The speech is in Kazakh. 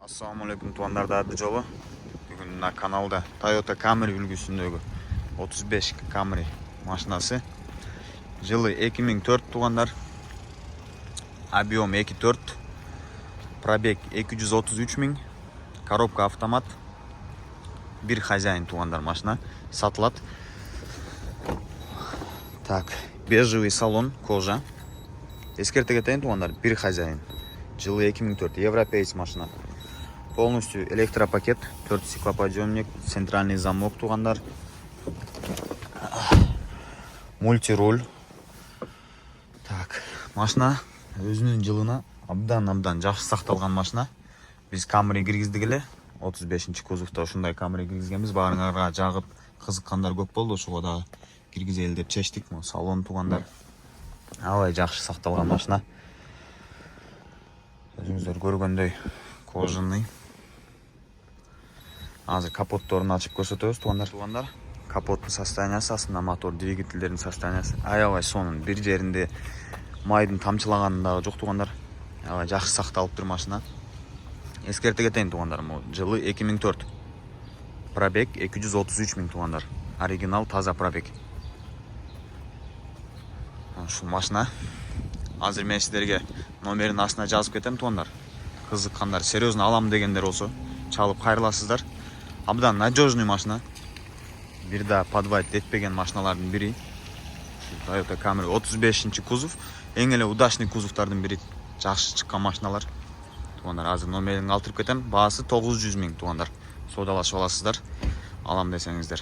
Assalamu alaikum tuğanlar da jolu. Bugün kanalda Toyota Camry үлгүсүндөгү 35 Camry машинасы. Жылы 2004 туğanlar. Объем 2.4. Пробег 233 000. Коробка автомат. Bir хозяин туğanlar машина сатылат. Так, бежевый салон, кожа. Эскерте кетейин туğanlar, bir хозяин. Жылы 2004 европеец машина. Полностью электропакет, 4 стеклоподъемник, центральный замок туğanlar. Мультируль. Так, машина өзүнүн жылына абдан жакшы сакталган машина. Биз Camry киргиздик эле. 35 кузовто ушундай Camry киргизгенбиз. Баарыңарга жагып кызыккандар көп болду, ошого да киргизели деп чечтик. Салон туğanдар аябай жакшы сакталган машина. Өзүңүздөр көргөндөй кожаный. Азыр капотторун ачып көрсөтөбүз туğanдар. Капоттун состояниясы, астында мотор, двигательдердин состояниясы аябай сонун. Бир жеринде майдын тамчылаганы дагы жок туğanдар. Аябай жакшы сакталыптыр машина. Эскерте кетейин туğanдар, жылы 2004. Пробег 233 000 туğanдар. Оригинал таза пробег. Ушул машина. Азыр мен сиздерге номерин астына жазып кетем туğanдар. Кызыккандар, серьезно алам дегендер болсо чалып кайрыласыздар. Абдан надежный машина. Бир да подвайт этпеген машиналардын бири. Toyota Camry 35 кузов. Эң эле удачный кузовдардын бири. Жакшы чыккан машиналар. Туğanдар, азыр номерин калтырып кетем. Баасы 900 000 туğanдар. Соодалашып аласыздар. Алам десеңиздер.